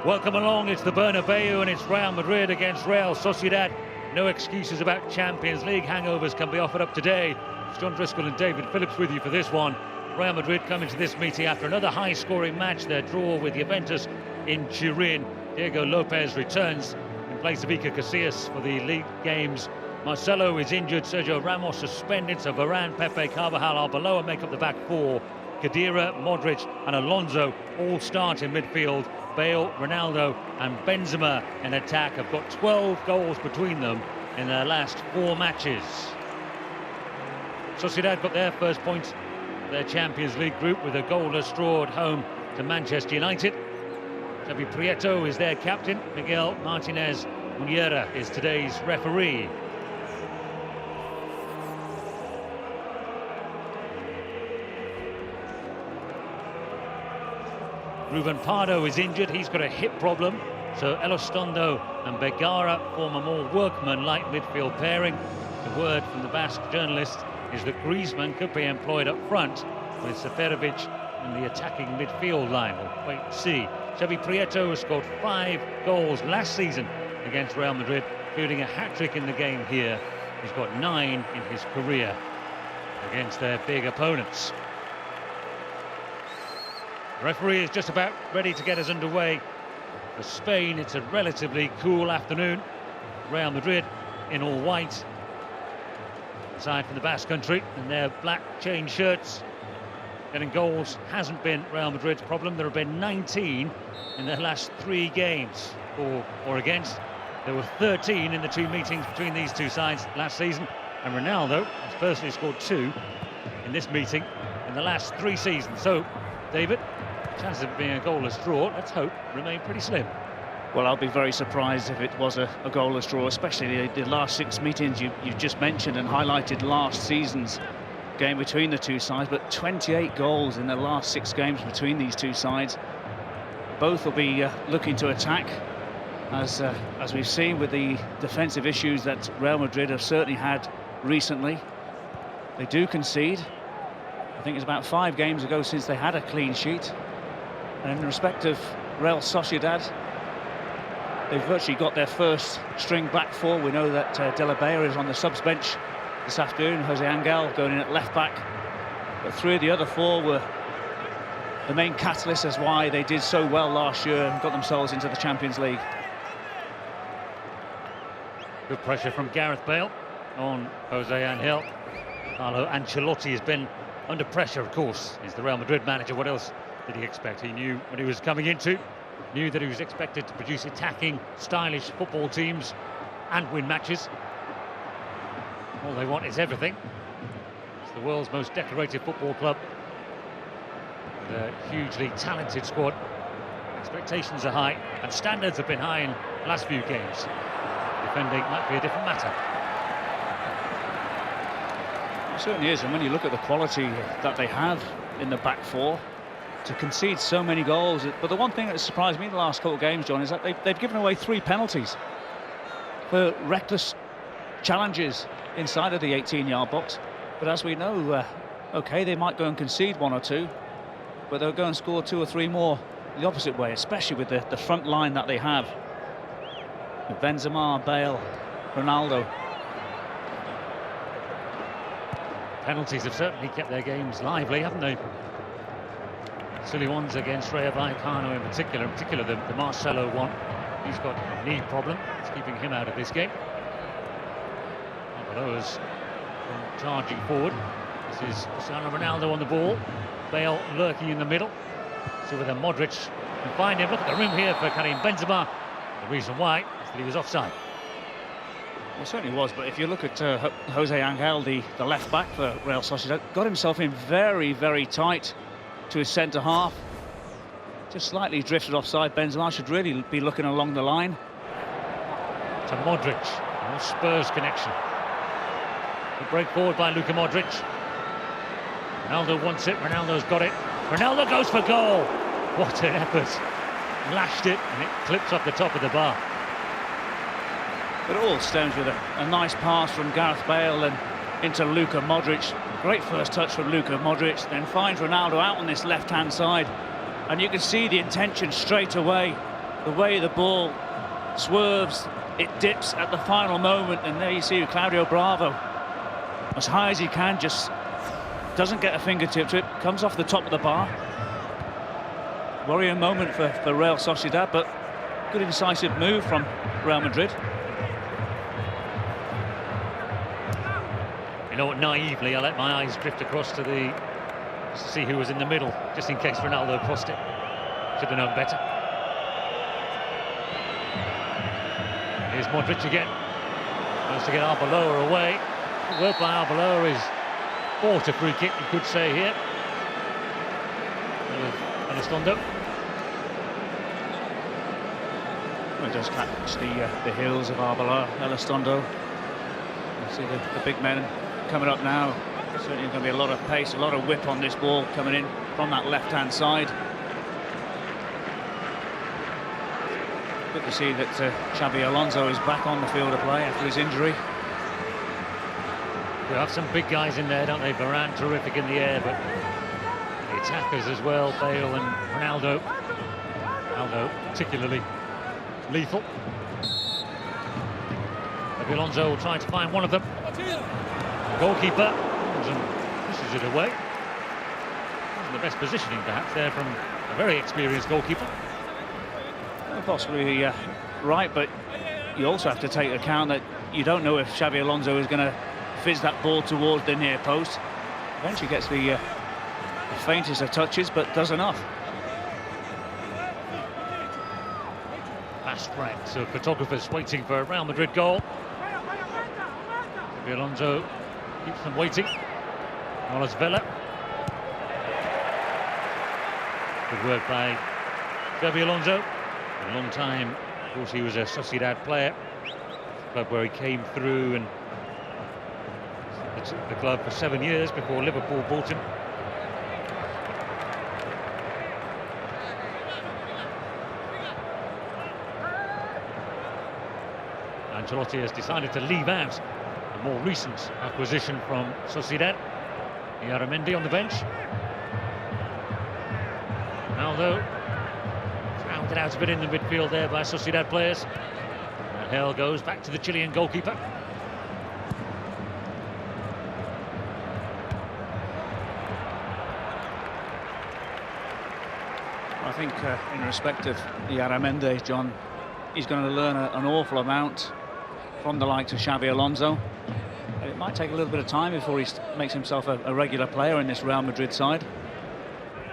Welcome along, it's the Bernabeu and it's Real Madrid against Real Sociedad. No excuses about Champions League hangovers can be offered up today. It's John Driscoll and David Phillips with you for this one. Real Madrid coming to this meeting after another high-scoring match, their draw with Juventus in Turin. Diego Lopez returns in place of Iker Casillas for the league games. Marcelo is injured, Sergio Ramos suspended, so Varane, Pepe, Carvajal, Arbeloa make up the back four. Khedira, Modric and Alonso all start in midfield. Bale, Ronaldo and Benzema in attack have got 12 goals between them in their last 4 matches. Sociedad got their first point of their Champions League group with a goalless draw at home to Manchester United. Xavi Prieto is their captain. Miguel Martinez Muniera is today's referee. Ruben Pardo is injured, he's got a hip problem, so Elostondo and Begara form a more workman-like midfield pairing. The word from the Basque journalist is that Griezmann could be employed up front with Seferovic in the attacking midfield line. We'll wait and see. Xavi Prieto has scored 5 goals last season against Real Madrid, including a hat-trick in the game here. He's got 9 in his career against their big opponents. The referee is just about ready to get us underway. For Spain, it's a relatively cool afternoon. Real Madrid in all white, aside from the Basque Country in their black chain shirts. Getting goals hasn't been Real Madrid's problem. There have been 19 in their last 3 games, for or against. There were 13 in the 2 meetings between these 2 sides last season, and Ronaldo has personally scored 2 in this meeting in the last 3 seasons. So, David, chances of being a goalless draw, let's hope, remain pretty slim. Well, I'll be very surprised if it was a goalless draw, especially the last 6 meetings you've just mentioned and highlighted last season's game between the 2 sides, but 28 goals in the last 6 games between these 2 sides. Both will be looking to attack, as we've seen with the defensive issues that Real Madrid have certainly had recently. They do concede. I think it's about 5 games ago since they had a clean sheet. And in respect of Real Sociedad, they've virtually got their first string back 4. We know that De La Bea is on the subs bench this afternoon, Jose Angel going in at left back. But 3 of the other 4 were the main catalyst as why they did so well last year and got themselves into the Champions League. Good pressure from Gareth Bale on Jose Angel. Carlo Ancelotti has been under pressure, of course. He's the Real Madrid manager. What else did he expect? He knew what he was coming into, knew that he was expected to produce attacking, stylish football teams and win matches. All they want is everything. It's the world's most decorated football club with a hugely talented squad. Expectations are high and standards have been high in the last few games. Defending might be a different matter. It certainly is, and when you look at the quality that they have in the back 4, to concede so many goals. But the one thing that surprised me in the last couple of games, John, is that they've given away 3 penalties for reckless challenges inside of the 18-yard box. But as we know, okay, they might go and concede 1 or 2, but they'll go and score 2 or 3 more the opposite way, especially with the front line that they have. With Benzema, Bale, Ronaldo. Penalties have certainly kept their games lively, haven't they? Silly ones against Rayo Vallecano in particular the Marcelo one. He's got a knee problem, it's keeping him out of this game. Arbeloa's charging forward. This is Cristiano Ronaldo on the ball. Bale lurking in the middle. So whether Modric can find him. Look at the room here for Karim Benzema. The reason why is that he was offside. Well, it certainly was, but if you look at Jose Angel, the left back for Real Sociedad, got himself in very, very tight to his centre half. Just slightly drifted offside. Benzema should really be looking along the line. To Modric, no Spurs connection. The break forward by Luka Modric. Ronaldo wants it, Ronaldo's got it. Ronaldo goes for goal. What an effort. Lashed it and it clips off the top of the bar. But it all stems with a nice pass from Gareth Bale and into Luka Modric. Great first touch from Luka Modric, then finds Ronaldo out on this left-hand side. And you can see the intention straight away. the way the ball swerves, it dips at the final moment, and there you see Claudio Bravo, as high as he can, just doesn't get a fingertip to it, comes off the top of the bar. Worrying moment for Real Sociedad, but good incisive move from Real Madrid. You know what, naively, I let my eyes drift across to just to see who was in the middle, just in case Ronaldo crossed it. Should have known better. Here's Modric again. Wants to get Arbeloa away. Good work by Arbeloa is bought a free kick, you could say here. Elizondo. Well, it does catch the heels of Arbeloa, Elizondo. You see the big men coming up now. Certainly going to be a lot of pace, a lot of whip on this ball coming in from that left-hand side. Good to see that Xabi Alonso is back on the field of play after his injury. We have some big guys in there, don't they? Varane, terrific in the air, but the attackers as well, Bale and Ronaldo. Ronaldo particularly lethal. Xabi Alonso will try to find one of them. The goalkeeper pushes it away. Wasn't the best positioning perhaps there from a very experienced goalkeeper. Possibly right, but you also have to take account that you don't know if Xabi Alonso is going to fizz that ball towards the near post. Eventually gets the faintest of touches, but does enough. Fast ranks of photographers waiting for a Real Madrid goal. Xabi Alonso keeps them waiting. Carlos Vela. Good work by Xabi Alonso. A long time, of course, he was a Sociedad player, club where he came through and the club for 7 years before Liverpool bought him. Ancelotti has decided to leave out a more recent acquisition from Sociedad. Yaramendi on the bench. Ronaldo rounded out a bit in the midfield there by Sociedad players. Angel goes back to the Chilean goalkeeper. I think in respect of Yaramendi, John, he's going to learn an awful amount from the likes of Xabi Alonso. It might take a little bit of time before he makes himself a regular player in this Real Madrid side.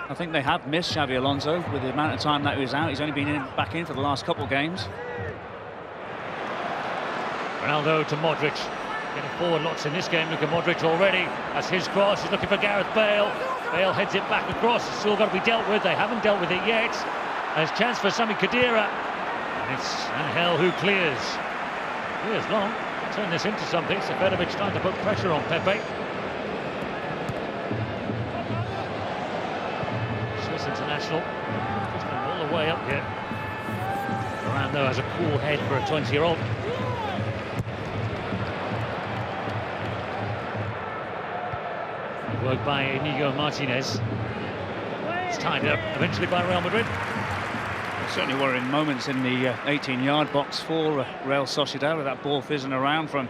I think they have missed Xabi Alonso with the amount of time that he was out. He's only been back in for the last couple of games. Ronaldo to Modric. Getting forward lots in this game. Look at Modric already. That's his cross. He's looking for Gareth Bale. Bale heads it back across. It's still got to be dealt with. They haven't dealt with it yet. There's a chance for Sami Khedira. And it's Angel who clears. Clears long. Turn this into something. Seferovic trying to put pressure on Pepe. Swiss international. Just all the way up here. Ronaldo has a cool head for a 20-year-old. Work by Inigo Martinez. It's tied up eventually by Real Madrid. Certainly worrying moments in the 18-yard box for Real Sociedad with that ball fizzing around from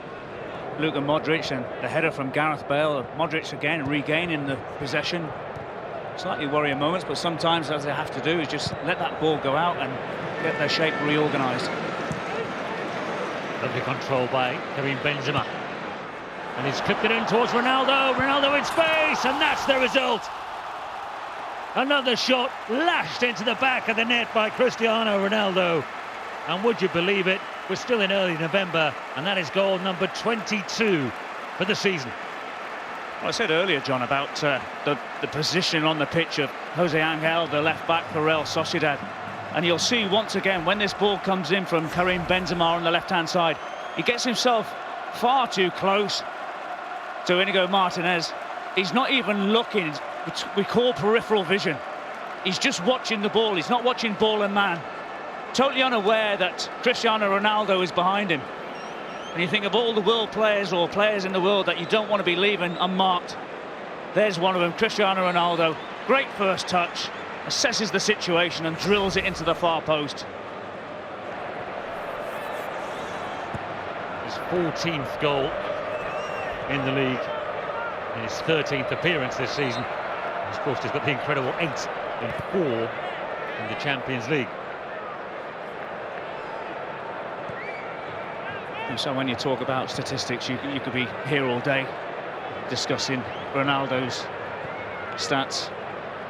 Luka Modric and the header from Gareth Bale. Modric again regaining the possession. Slightly worrying moments, but sometimes as they have to do is just let that ball go out and get their shape reorganised. Lovely control by Karim Benzema. And he's clipped it in towards Ronaldo. Ronaldo in space, and that's the result. Another shot lashed into the back of the net by Cristiano Ronaldo. And would you believe it, we're still in early November, and that is goal number 22 for the season. Well, I said earlier, John, about the position on the pitch of Jose Angel, the left back for Real Sociedad. And you'll see once again when this ball comes in from Karim Benzema on the left-hand side, he gets himself far too close to Inigo Martinez. He's not even looking, which we call peripheral vision. He's just watching the ball. He's not watching ball and man. Totally unaware that Cristiano Ronaldo is behind him. And you think of all the world players or players in the world that you don't want to be leaving unmarked. There's one of them, Cristiano Ronaldo. Great first touch, assesses the situation and drills it into the far post. his 14th goal in the league, in his 13th appearance this season. Of course, he's got the incredible 8 and 4 in the Champions League. And so when you talk about statistics, you could be here all day discussing Ronaldo's stats.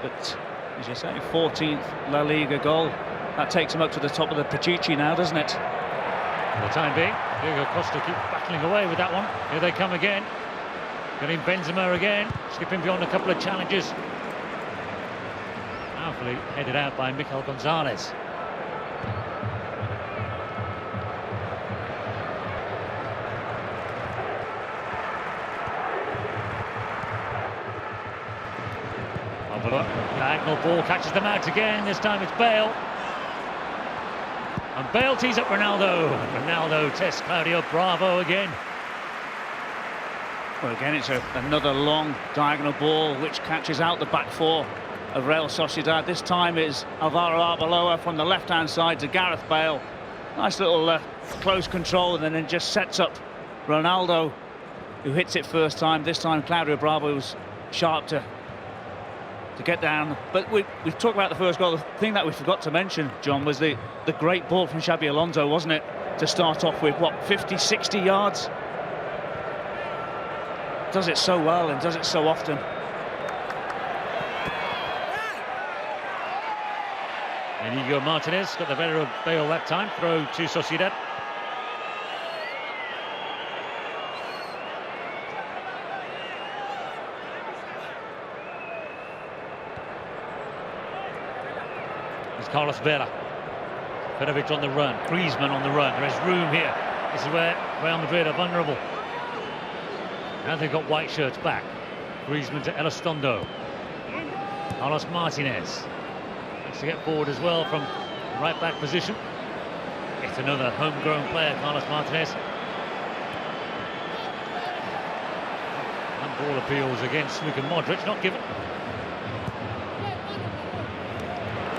But as you say, 14th La Liga goal. That takes him up to the top of the Pichichi now, doesn't it? For the time being, Diego Costa keeps battling away with that one. Here they come again. Getting Benzema again, skipping beyond a couple of challenges. Powerfully headed out by Mikel Gonzalez. Diagonal ball catches them out again. This time it's Bale. And Bale tees up Ronaldo. Ronaldo tests Claudio Bravo again. Well, again, it's another long diagonal ball which catches out the back four of Real Sociedad. This time it's Alvaro Arbeloa from the left-hand side to Gareth Bale. Nice little close control, and then it just sets up Ronaldo, who hits it first time. This time Claudio Bravo was sharp to get down. But we've talked about the first goal. The thing that we forgot to mention, John, was the great ball from Xabi Alonso, wasn't it? To start off with, what, 50, 60 yards? Does it so well and does it so often. Inigo Martinez got the better of Bale that time. Throw to Sociedad. It's Carlos Vela. Perovic on the run. Griezmann on the run. There is room here. This is where Real Madrid are vulnerable. Now they've got white shirts back. Griezmann to Elizondo. Carlos Martinez needs to get forward as well from right back position. It's another homegrown player, Carlos Martinez. And ball appeals against Luka Modric, not given.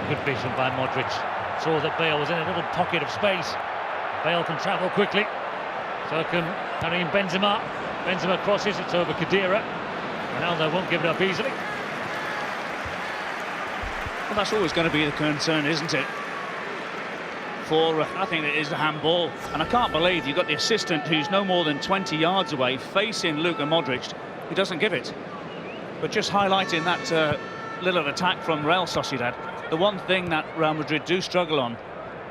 Good vision by Modric. Saw that Bale was in a little pocket of space. Bale can travel quickly. So can Karim Benzema. Benzema crosses, it's over Khedira. Ronaldo won't give it up easily. Well, that's always going to be the concern, isn't it? For, I think it is the handball. And I can't believe you've got the assistant who's no more than 20 yards away facing Luka Modric, who doesn't give it. But just highlighting that little attack from Real Sociedad, the one thing that Real Madrid do struggle on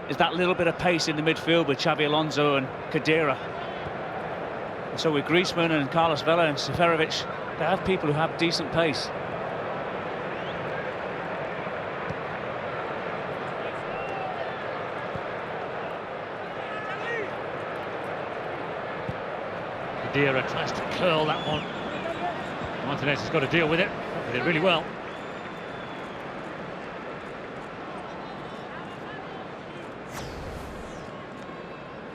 is that little bit of pace in the midfield with Xabi Alonso and Khedira. So with Griezmann and Carlos Vela and Seferovic, they have people who have decent pace. Khedira tries to curl that one. Martinez has got to deal with it really well.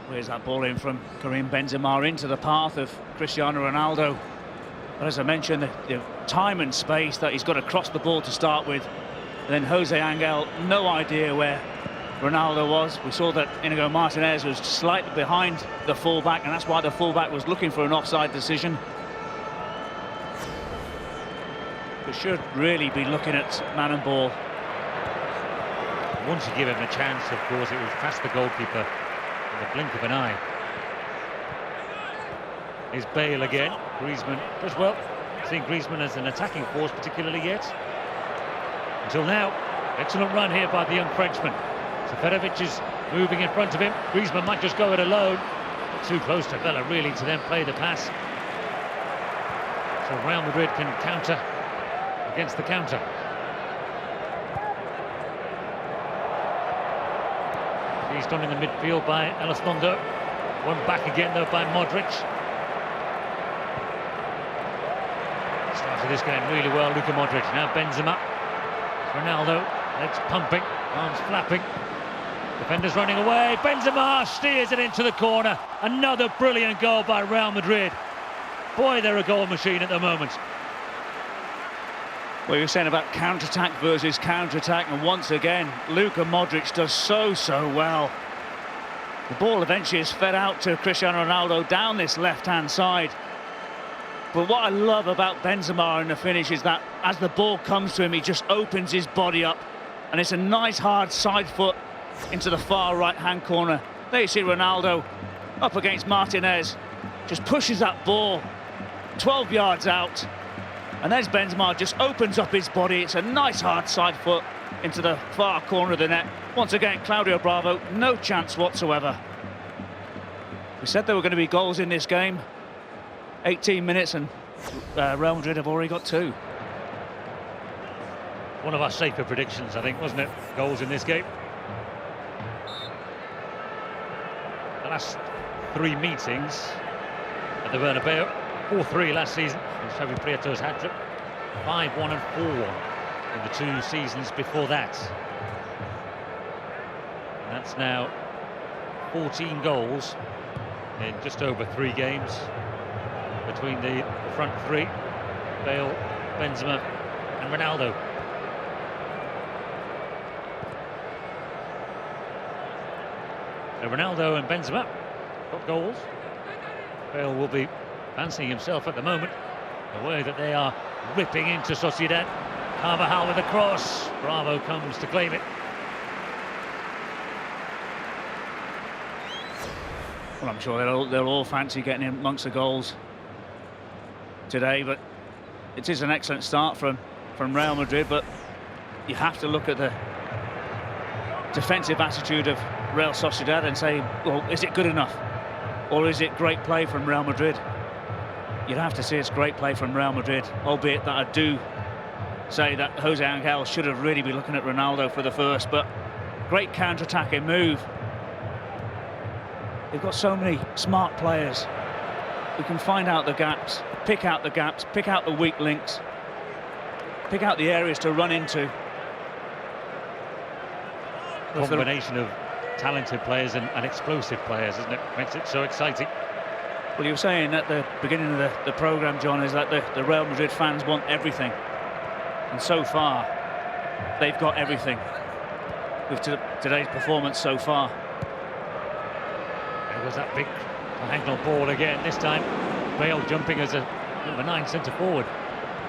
Where's that ball in from Karim Benzema into the path of Cristiano Ronaldo? But as I mentioned, the time and space that he's got to cross the ball to start with. And then Jose Angel, no idea where Ronaldo was. We saw that Inigo Martinez was slightly behind the fullback, and that's why the fullback was looking for an offside decision. We should really be looking at man and ball. Once you give him a chance, of course, it was past the goalkeeper. The blink of an eye. Is Bale again. Griezmann does well. Seeing Griezmann as an attacking force particularly yet. Until now, excellent run here by the young Frenchman. Seferovic is moving in front of him. Griezmann might just go it alone. Not too close to Vela really to then play the pass. So Real Madrid can counter against the counter. He's done in the midfield by Elizondo. One back again though by Modric. Started this game really well, Luka Modric. Now Benzema. Ronaldo, legs pumping, arms flapping. Defenders running away. Benzema steers it into the corner. Another brilliant goal by Real Madrid. Boy, they're a goal machine at the moment. Well, you were saying about counter-attack versus counter-attack, and once again, Luka Modric does so well The ball eventually is fed out to Cristiano Ronaldo down this left-hand side. But what I love about Benzema in the finish is that as the ball comes to him, he just opens his body up, and it's a nice hard side foot into the far right-hand corner. There you see Ronaldo up against Martinez, just pushes that ball 12 yards out, and there's Benzema, just opens up his body. It's a nice hard side foot into the far corner of the net. Once again, Claudio Bravo, no chance whatsoever. We said there were going to be goals in this game. 18 minutes and Real Madrid have already got 2. One of our safer predictions, I think, wasn't it? Goals in this game. The last 3 meetings at the Bernabeu, 4-3 last season, with Xavi Prieto's hat-trick, 5-1 and 4 in the 2 seasons before that. And that's now 14 goals in just over 3 games between the front 3, Bale, Benzema and Ronaldo. So Ronaldo and Benzema got goals. Bale will be fancying himself at the moment, the way that they are ripping into Sociedad. Carvajal with a cross. Bravo comes to claim it. Well, I'm sure they'll all fancy getting in amongst the goals today, but it is an excellent start from Real Madrid. But you have to look at the defensive attitude of Real Sociedad and say, well, is it good enough, or is it great play from Real Madrid? You'd have to say it's great play from Real Madrid, albeit that I do say that Jose Angel should have really been looking at Ronaldo for the first. But great counter-attacking move. They've got so many smart players who can find out the gaps, pick out the weak links, pick out the areas to run into. Combination of talented players and explosive players, isn't it? Makes it so exciting. Well, you were saying at the beginning of the programme, John, is that the Real Madrid fans want everything. And so far, they've got everything with today's performance so far. There was that big diagonal ball again, this time Bale jumping as a number 9 centre-forward.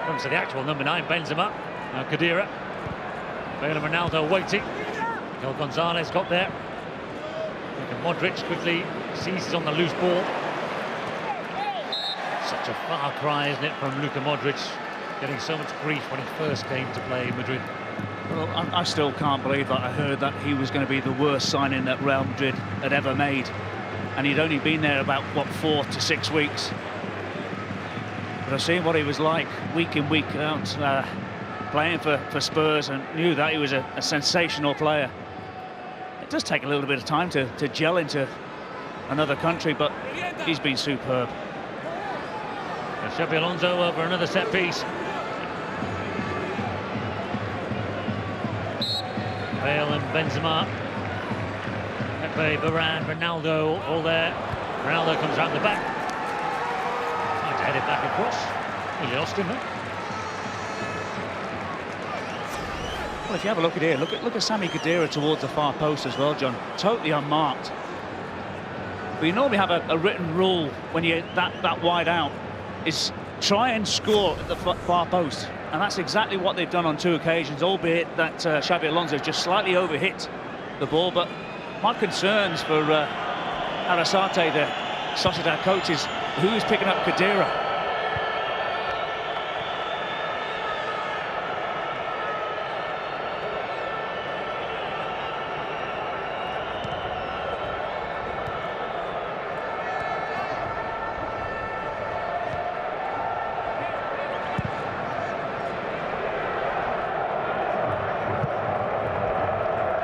Comes to the actual number 9, Benzema. Now Khedira. Bale and Ronaldo waiting. Miguel Gonzalez got there. And Modric quickly seizes on the loose ball. Such a far cry, isn't it, from Luka Modric, getting so much grief when he first came to play Madrid. Well, I still can't believe that I heard that he was going to be the worst signing that Real Madrid had ever made. And he'd only been there about, what, 4 to 6 weeks. But I've seen what he was like week in, week out, playing for Spurs, and knew that he was a sensational player. It does take a little bit of time to gel into another country, but he's been superb. And Xabi Alonso over another set piece. Bale and Benzema. Pepe, Varane, Ronaldo, all there. Ronaldo comes round the back. Trying to head it back across. He lost him there. Well, if you have a look at here, look at Sami Khedira towards the far post as well, John. Totally unmarked. But you normally have a written rule when you're that wide out, is try and score at the far post. And that's exactly what they've done on 2 occasions, albeit that Xabi Alonso just slightly overhit the ball. But my concerns for Arrasate, the Sociedad coach, is who's picking up Khedira.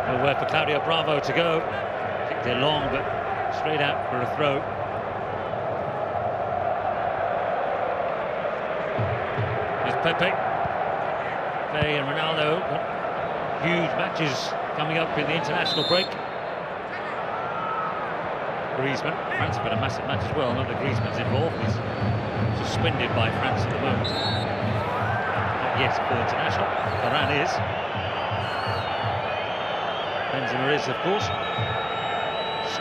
Nowhere for Claudio Bravo to go. Kicked it long, but straight out for a throw. There's Pepe. Pepe and Ronaldo. Huge matches coming up in the international break. Griezmann. France have got a massive match as well. Not that Griezmann's involved. He's suspended by France at the moment. Not yet for international. Varane is. Benzema is, of course.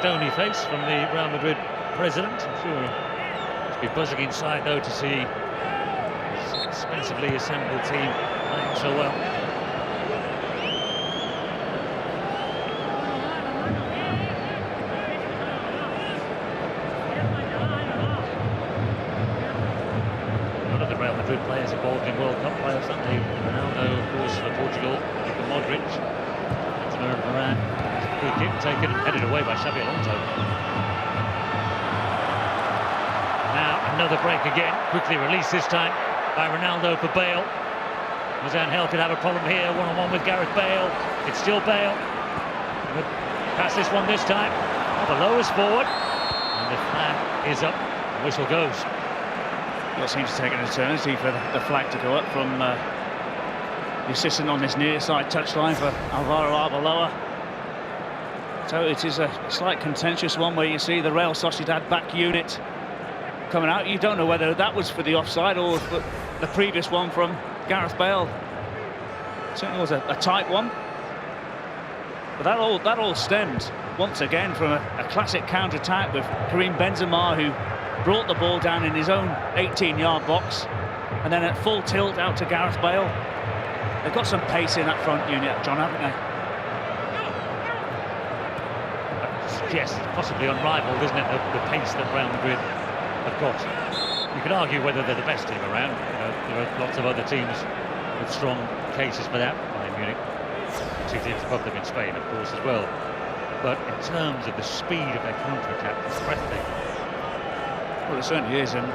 stony face from the Real Madrid president. I'm sure he must be buzzing inside, though, to see his expensively assembled team playing so well. None of the Real Madrid players involved in World Cup playoffs, aren't they? Ronaldo, of course, for Portugal, Luka Modric, Benzema and Varane. Free kick taken and headed away by Xabi Alonso. Now another break again, quickly released this time by Ronaldo for Bale. Mozan could have a problem here, one-on-one with Gareth Bale. It's still Bale. Pass this one this time. Below is forward, and the flag is up. The whistle goes. Well, it seems to take an eternity for the flag to go up from the assistant on this near side touchline for Alvaro Arbeloa. So it is a slight contentious one where you see the Real Sociedad back unit coming out. You don't know whether that was for the offside or for the previous one from Gareth Bale. Certainly was a tight one. But that all stemmed once again from a classic counter-attack with Karim Benzema, who brought the ball down in his own 18-yard box and then at full tilt out to Gareth Bale. They've got some pace in that front unit, John, haven't they? Yes, possibly unrivaled, isn't it, the pace that Real Madrid have got. You could argue whether they're the best team around. You know, there are lots of other teams with strong cases for that. Bayern Munich, two teams above them in Spain, of course, as well. But in terms of the speed of their counter-attack, it's breathtaking. Well, it certainly is, and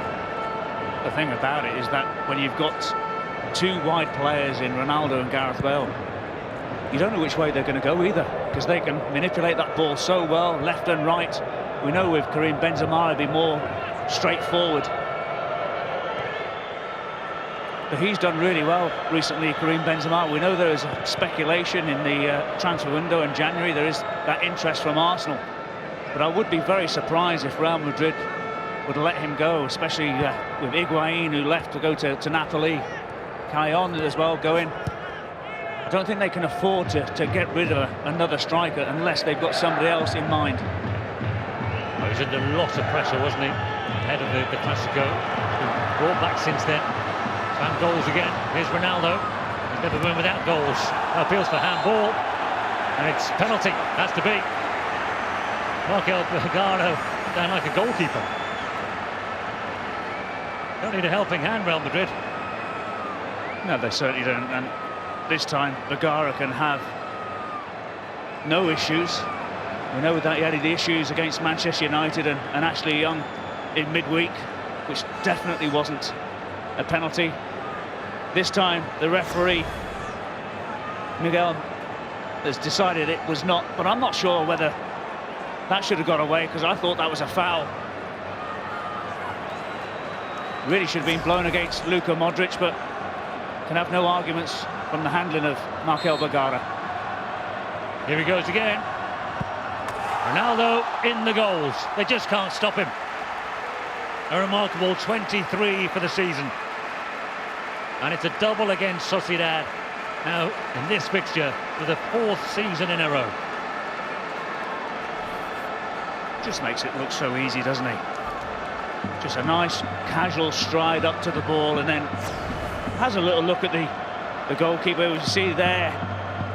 the thing about it is that when you've got two wide players in Ronaldo and Gareth Bale, you don't know which way they're going to go either, because they can manipulate that ball so well, left and right. We know with Karim Benzema it'd be more straightforward. But he's done really well recently, Karim Benzema. We know there is speculation in the transfer window in January. There is that interest from Arsenal. But I would be very surprised if Real Madrid would let him go, especially with Higuain, who left to go to Napoli. Callejón as well going. I don't think they can afford to get rid of another striker unless they've got somebody else in mind. Well, he was under a lot of pressure, wasn't he? Ahead of the Clasico. Been brought back since then. Found goals again. Here's Ronaldo. He's never been without goals. Now appeals for handball. And it's penalty. Has to be. Markel Bergano down like a goalkeeper. Don't need a helping hand, Real Madrid. No, they certainly don't. And this time, Bergara can have no issues. We know that he had the issues against Manchester United and Ashley Young in midweek, which definitely wasn't a penalty. This time, the referee, Miguel, has decided it was not, but I'm not sure whether that should have got away, because I thought that was a foul. Really should have been blown against Luka Modric, but can have no arguments from the handling of Markel Bergara. Here he goes again. Ronaldo in the goals. They just can't stop him. A remarkable 23 for the season. And it's a double against Sociedad. Now, in this fixture, for the 4th season in a row. Just makes it look so easy, doesn't he? Just a nice, casual stride up to the ball and then has a little look at the goalkeeper. You see there,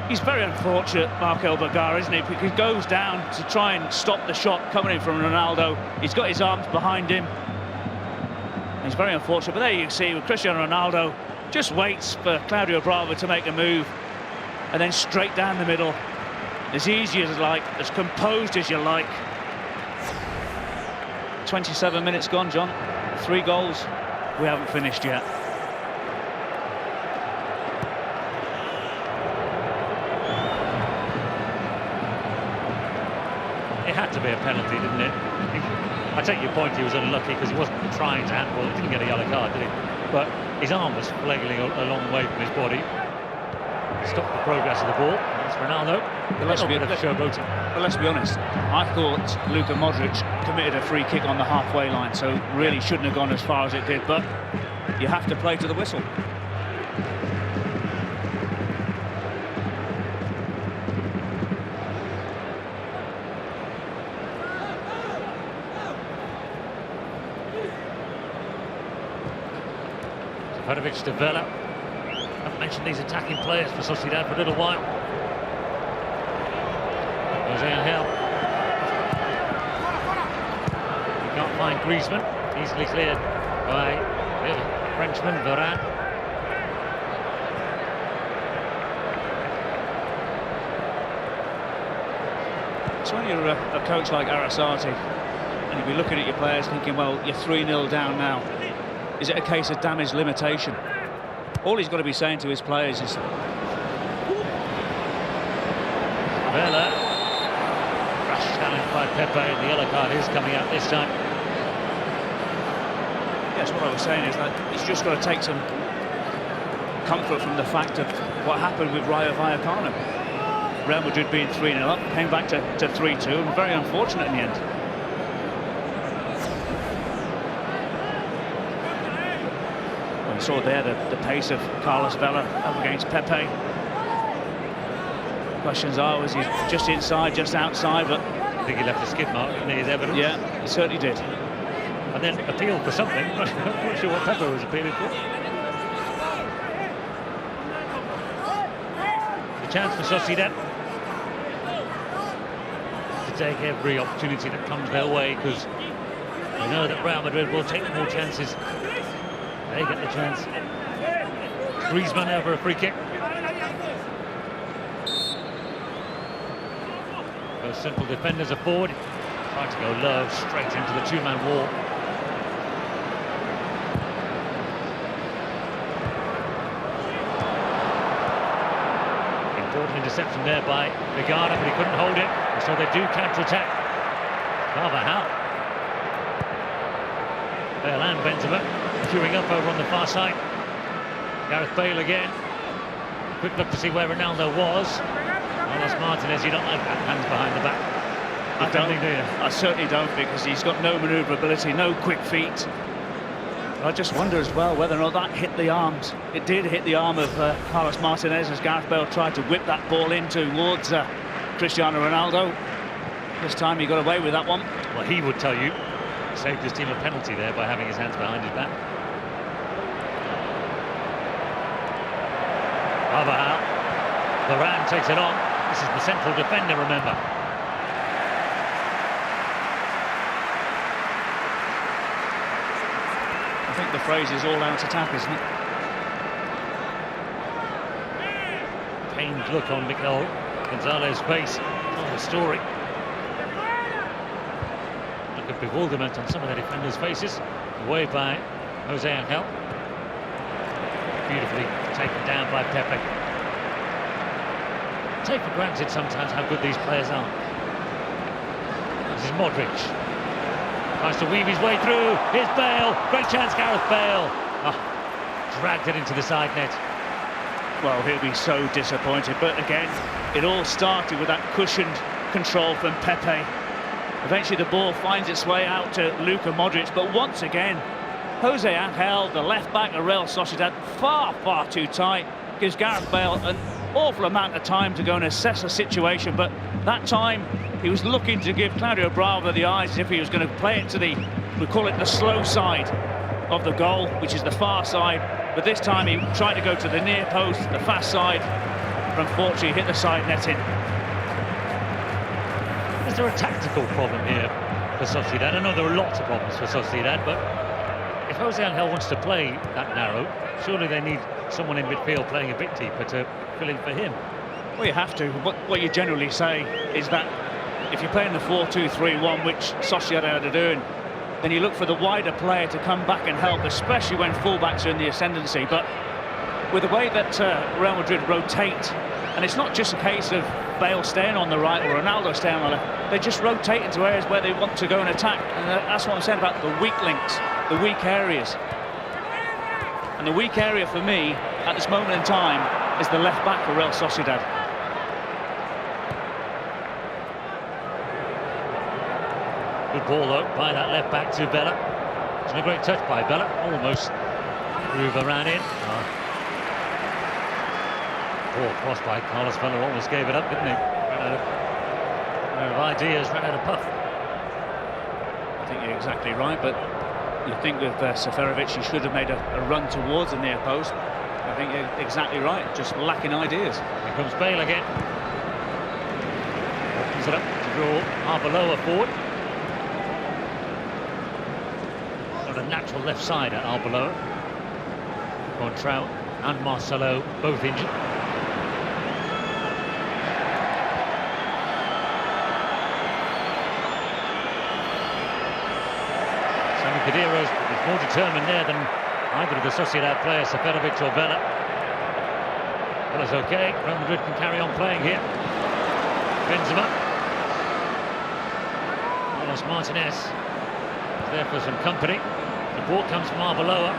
he's very unfortunate, Markel Bergara, isn't he? Because he goes down to try and stop the shot coming in from Ronaldo. He's got his arms behind him. He's very unfortunate. But there you see, with Cristiano Ronaldo, just waits for Claudio Bravo to make a move, and then straight down the middle, as easy as you like, as composed as you like. 27 minutes gone, John. 3 goals. We haven't finished yet. It had to be a penalty, didn't it? I take your point, he was unlucky because he wasn't trying to handball. He didn't get a yellow card, did he? But his arm was flailing a long way from his body. Stopped the progress of the ball. That's Ronaldo. But let's be honest, I thought Luka Modric committed a free kick on the halfway line, so really shouldn't have gone as far as it did, but you have to play to the whistle. Perovic to Vela. I've mentioned these attacking players for Sociedad for a little while. Jose Angel. You can't find Griezmann. Easily cleared by the Frenchman, Varane. So when you're a coach like Arasati, and you'll be looking at your players thinking, well, you're 3-0 down now. Is it a case of damage limitation? All he's got to be saying to his players is... Vela. Rash challenge by Pepe, and the yellow card is coming out this time. Yes, what I was saying is that he's just got to take some comfort from the fact of what happened with Rayo Vallecano. Real Madrid being 3-0 up, came back to 3-2, and very unfortunate in the end. We saw there the pace of Carlos Vela up against Pepe. Questions are, was he just inside, just outside? But I think he left a skid mark in his evidence. Yeah, he certainly did. And then appealed for something. I'm not sure what Pepe was appealing for. The chance for Sociedad to take every opportunity that comes their way, because they know that Real Madrid will take more chances. They get the chance. Griezmann over a free kick. Those simple defenders are forward. Trying to go low, straight into the two-man wall. Important interception there by Liga, but he couldn't hold it. So they do counter-attack. Carvajal. Bale and Benzema queuing up over on the far side. Gareth Bale again. Quick look to see where Ronaldo was. Carlos Martinez, you don't like that, hands behind the back. I don't, do you? I certainly don't, because he's got no manoeuvrability, no quick feet. I just wonder as well whether or not that hit the arms. It did hit the arm of Carlos Martinez as Gareth Bale tried to whip that ball in towards Cristiano Ronaldo. This time he got away with that one. Well, he would tell you, he saved his team a penalty there by having his hands behind his back. Carvajal. Varane takes it on. This is the central defender, remember. I think the phrase is all-out attack, isn't it? Pained look on Mikel Gonzalez's face. Not the story. Look of bewilderment on some of the defenders' faces. Away by Jose Angel. Beautifully taken down by Pepe. Take for granted sometimes how good these players are. This is Modric. Tries to weave his way through. Here's Bale. Great chance, Gareth Bale. Oh, dragged it into the side net. Well, he'll be so disappointed. But again, it all started with that cushioned control from Pepe. Eventually the ball finds its way out to Luka Modric. But once again, Jose Angel, the left-back of Real Sociedad, far too tight. Gives Gareth Bale an awful amount of time to go and assess a situation, but that time he was looking to give Claudio Bravo the eyes as if he was going to play it to the, we call it the slow side of the goal, which is the far side, but this time he tried to go to the near post, the fast side, but unfortunately hit the side netting. Is there a tactical problem here for Sociedad? I know there are lots of problems for Sociedad, but if Jose Angel wants to play that narrow, surely they need someone in midfield playing a bit deeper to fill in for him. Well, you have to. What you generally say is that if you're playing the 4-2-3-1, which Sociedad are doing, then you look for the wider player to come back and help, especially when fullbacks are in the ascendancy. But with the way that Real Madrid rotate, and it's not just a case of Bale staying on the right or Ronaldo staying on the left, they just rotate into areas where they want to go and attack. And that's what I'm saying about the weak links, the weak areas. And the weak area for me at this moment in time is the left back for Real Sociedad. Good ball though by that left back to Vela. It's a great touch by Vela, almost through Varane in. Poor cross by Carlos Vela, almost gave it up, didn't he? Ran out of ideas, ran out of puff. I think you're exactly right, but You think with Seferovic, he should have made a run towards the near post. I think you're exactly right, just lacking ideas. Here comes Bale again. Opens it up to draw Arbeloa forward. Got a natural left side at Arbeloa. Contrao and Marcelo both injured. Khedira is more determined there than either of the Sociedad players, Seferovic or Vela. Vela's okay. Real Madrid can carry on playing here. Benzema. Carlos Martinez is there for some company. The ball comes from Arbeloa.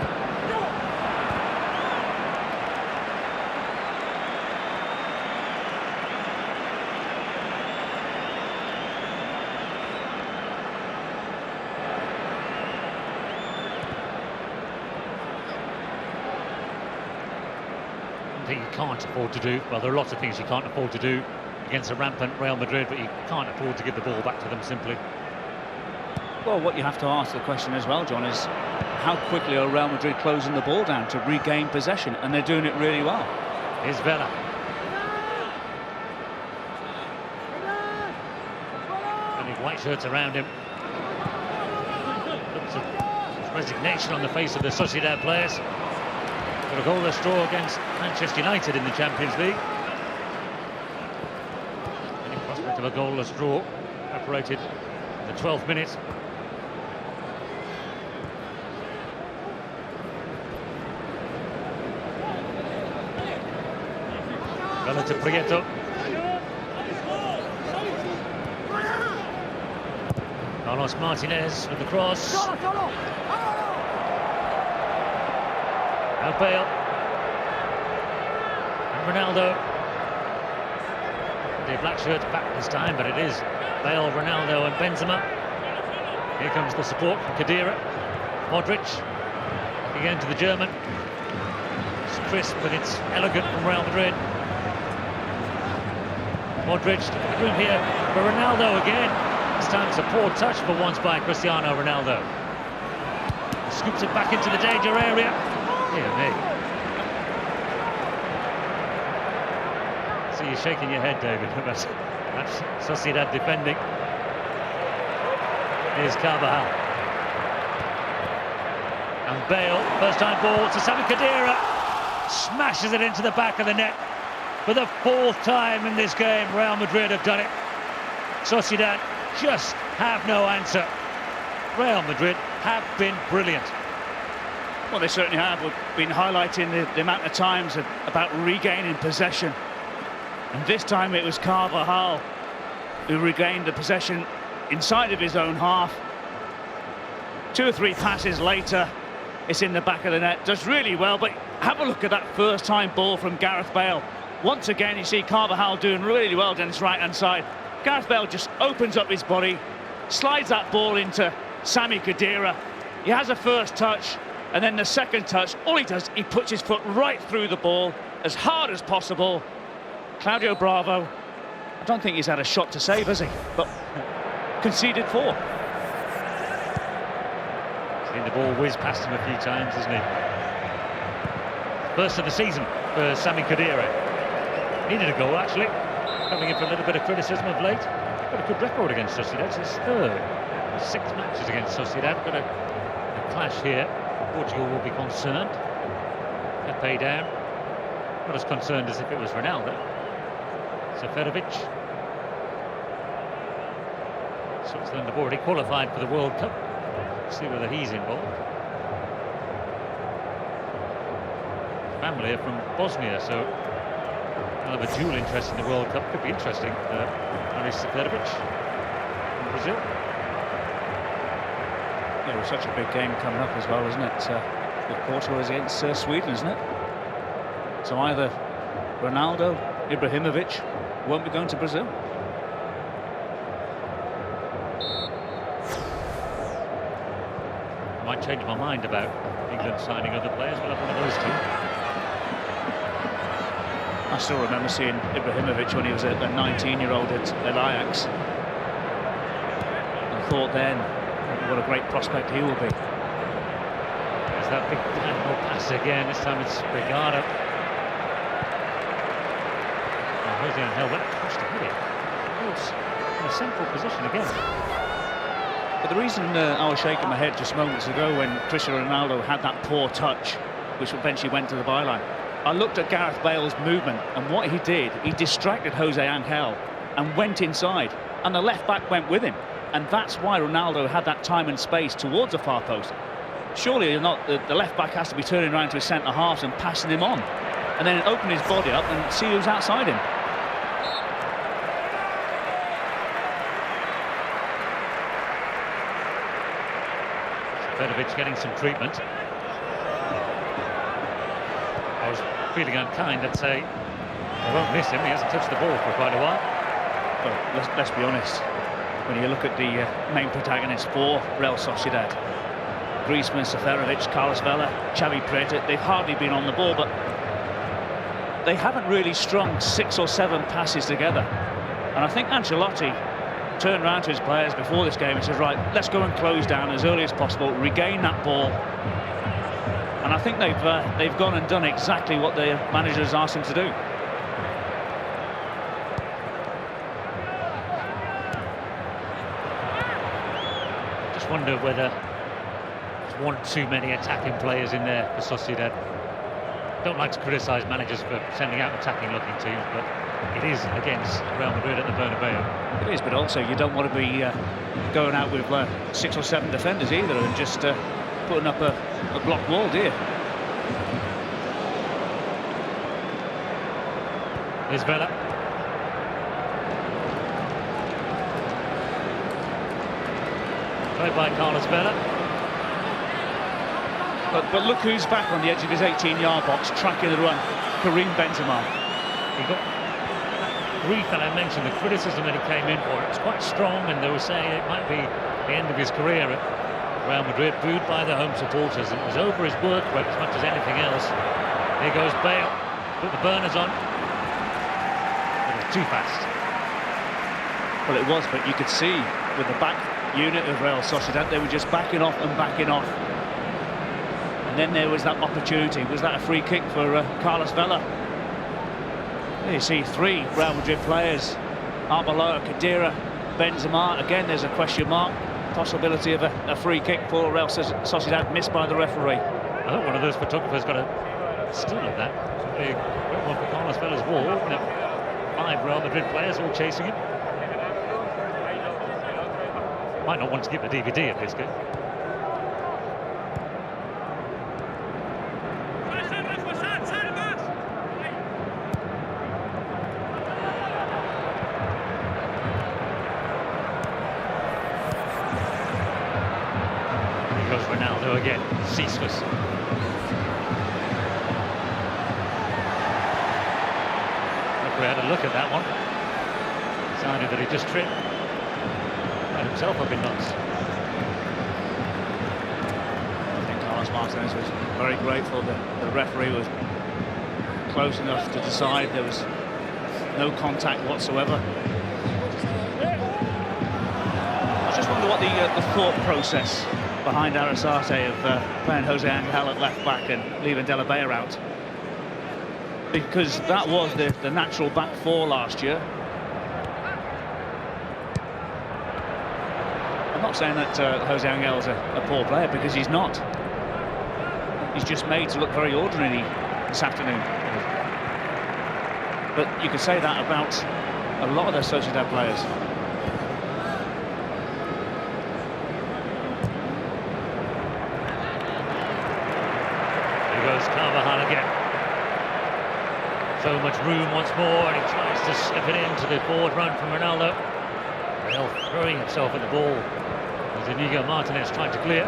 Thing you can't afford to do. Well, there are lots of things you can't afford to do against a rampant Real Madrid, but you can't afford to give the ball back to them simply. Well, what you have to ask the question as well, John, is how quickly are Real Madrid closing the ball down to regain possession? And they're doing it really well. Here's Vela. Many white shirts around him. Looks of resignation on the face of the Sociedad players. Got a goalless draw against Manchester United in the Champions League. Any prospect of a goalless draw operated in the 12th minute. Vela to Prieto. Carlos Martinez with the cross. Now Bale and Ronaldo. The black shirts back this time, but it is Bale, Ronaldo and Benzema. Here comes the support from Khedira. Modric again to the German. It's crisp but it's elegant from Real Madrid. Modric to room here for Ronaldo again. This time it's a poor touch for once by Cristiano Ronaldo. Scoops it back into the danger area. Dear me. See you shaking your head, David. That's Sociedad defending. Here's Carvajal. And Bale, first time ball to Sami Khedira. Smashes it into the back of the net. For the 4th time in this game, Real Madrid have done it. Sociedad just have no answer. Real Madrid have been brilliant. Well, they certainly have. We've been highlighting the amount of times about regaining possession. And this time it was Carvajal who regained the possession inside of his own half. 2 or 3 passes later, it's in the back of the net. Does really well, but have a look at that first-time ball from Gareth Bale. Once again, you see Carvajal doing really well down his right-hand side. Gareth Bale just opens up his body, slides that ball into Sami Khedira. He has a first touch. And then the second touch, all he does, he puts his foot right through the ball as hard as possible. Claudio Bravo, I don't think he's had a shot to save, has he? But conceded 4. Seen the ball whiz past him a few times, hasn't he? First of the season for Sami Khedira. Needed a goal, actually. Coming in for a little bit of criticism of late. Got a good record against Sociedad. It's his 3rd. 6 matches against Sociedad. Got a clash here. Portugal will be concerned. Pepe down. Not as concerned as if it was Ronaldo. Seferovic. Switzerland have already qualified for the World Cup. Let's see whether he's involved. Family are from Bosnia, so they'll have a dual interest in the World Cup. Could be interesting. Aris Seferovic from Brazil. Yeah, it's such a big game coming up as well, isn't it? With Portugal against Sweden, isn't it? So either Ronaldo, Ibrahimovic won't be going to Brazil. Might change my mind about England signing other players. We'll have one of those 2. I still remember seeing Ibrahimovic when he was a 19-year-old at Ajax. I thought then, what a great prospect he will be. There's that big diagonal pass again. This time it's Brigada. Jose Angel went across to hit it. It's in a central position again. But the reason I was shaking my head just moments ago when Cristiano Ronaldo had that poor touch, which eventually went to the byline, I looked at Gareth Bale's movement, and what he did, he distracted Jose Angel and went inside, and the left back went with him, and that's why Ronaldo had that time and space towards the far post. Surely not, the left back has to be turning around to his centre halves and passing him on, and then open his body up and see who's outside him. Bedovic getting some treatment. I was feeling unkind. I'd say I won't miss him. He hasn't touched the ball for quite a while. Well, let's be honest. When you look at the main protagonists for Real Sociedad, Griezmann, Seferovic, Carlos Vela, Xavi Preta, they've hardly been on the ball, but they haven't really strung 6 or 7 passes together. And I think Ancelotti turned around to his players before this game and said, right, let's go and close down as early as possible, regain that ball. And I think they've gone and done exactly what their manager has asked them to do. Just wonder whether there's one too many attacking players in there for Sociedad. Don't like to criticise managers for sending out attacking-looking teams, but it is against Real Madrid at the Bernabeu. It is, but also you don't want to be going out with 6 or 7 defenders either and just putting up a block wall, do you? Here's Vela. Played by Carlos Vela. But look who's back on the edge of his 18-yard box, tracking the run. Karim Benzema. He got grief that I mentioned, the criticism that he came in for. It was quite strong, and they were saying it might be the end of his career at Real Madrid, booed by the home supporters. And it was over his work rate as much as anything else. Here goes Bale, put the burners on. It was too fast. Well, it was, but you could see with the back unit of Real Sociedad, they were just backing off and backing off. And then there was that opportunity. Was that a free kick for Carlos Vela? You see 3 Real Madrid players, Arbeloa, Khedira, Benzema. Again, there's a question mark. Possibility of a free kick for Real Sociedad, missed by the referee. I think one of those photographers got a still of that. A great one for Carlos Vela's wall. You know, 5 Real Madrid players all chasing him. Might not want to keep the DVD of this game. Ronaldo again, ceaseless. Referee had a look at that one. Decided that he just tripped. Let himself up in knots. I think Carlos Martinez was very grateful that the referee was close enough to decide there was no contact whatsoever. I just wonder what the thought process behind Arrasate of playing Jose Angel at left back and leaving De La Bea out, because that was the natural back 4 last year. I'm not saying that Jose Angel's a poor player, because he's not. He's just made to look very ordinary this afternoon. But you could say that about a lot of their Sociedad players. Carvajal again. So much room once more, and he tries to slip it into the forward run from Ronaldo. Real throwing himself at the ball as Inigo Martinez tried to clear.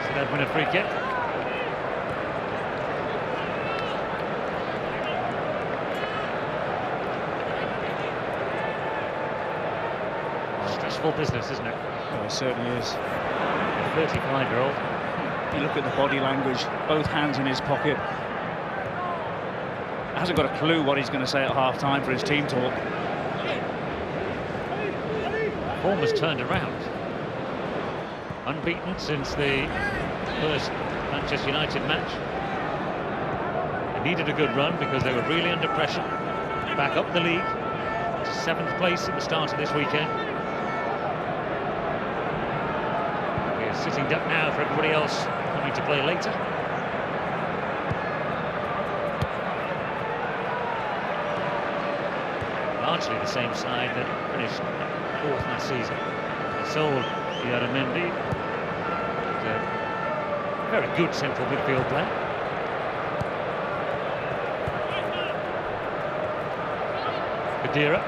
So they'd win a free kick. Stressful business, isn't it? Oh, it certainly is. A 35-year-old. You look at the body language, both hands in his pocket. Hasn't got a clue what he's going to say at half-time for his team talk. Form has turned around. unbeaten since the first Manchester United match. They needed a good run because they were really under pressure. Back up the league to 7th place at the start of this weekend. We're sitting duck now for everybody else coming to play later. Largely the same side that finished 4th last season. They sold Mendy, a very good central midfield player. Khedira.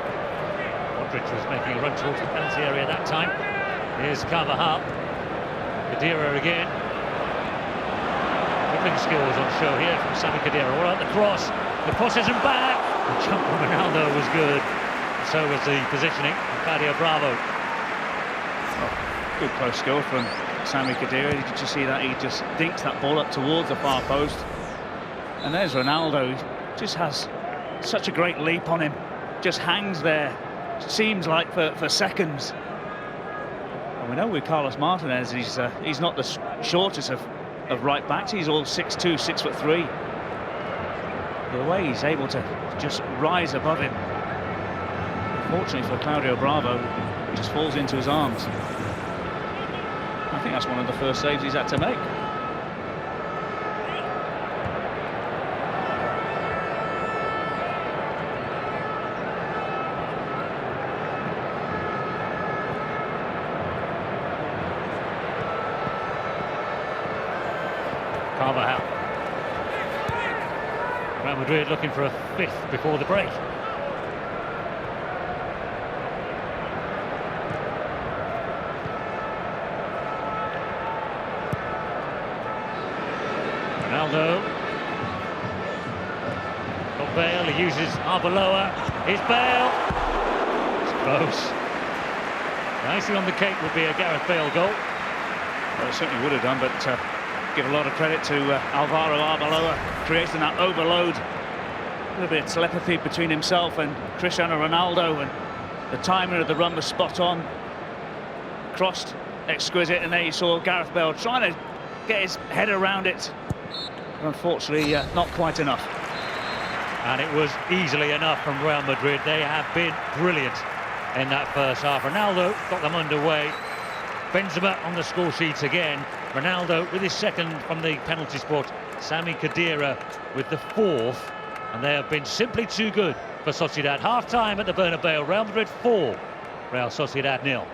Modric was making a run towards the penalty area that time. Here's Carvajal. Khedira again. Dribbling skills on show here from Sami Khedira. All right, the cross. The cross isn't back. The jump from Ronaldo was good. So was the positioning of Claudio Bravo. Good close skill from Sami Khedira. Did you see that? He just dinks that ball up towards the far post. And there's Ronaldo. He just has such a great leap on him. Just hangs there. Seems like for seconds. And we know with Carlos Martinez, he's not the shortest of right backs. He's all 6'2", 6'3". The way he's able to just rise above him. Unfortunately for Claudio Bravo, he just falls into his arms. I think that's one of the first saves he's had to make. Carvajal. Real Madrid looking for a 5th before the break. Ronaldo. Got Bale, he uses Arbeloa. Here's Bale. It's close. The icing on the cake would be a Gareth Bale goal. Well, it certainly would have done, but give a lot of credit to Alvaro Arbeloa, creating that overload. A little bit of telepathy between himself and Cristiano Ronaldo, and the timing of the run was spot on. Crossed, exquisite, and there you saw Gareth Bale trying to get his head around it. Unfortunately, not quite enough. And it was easily enough from Real Madrid. They have been brilliant in that first half. Ronaldo got them underway. Benzema on the score sheets again. Ronaldo with his 2nd from the penalty spot. Sami Khedira with the 4th. And they have been simply too good for Sociedad. Half-time at the Bernabeu. Real Madrid 4, Real Sociedad 0.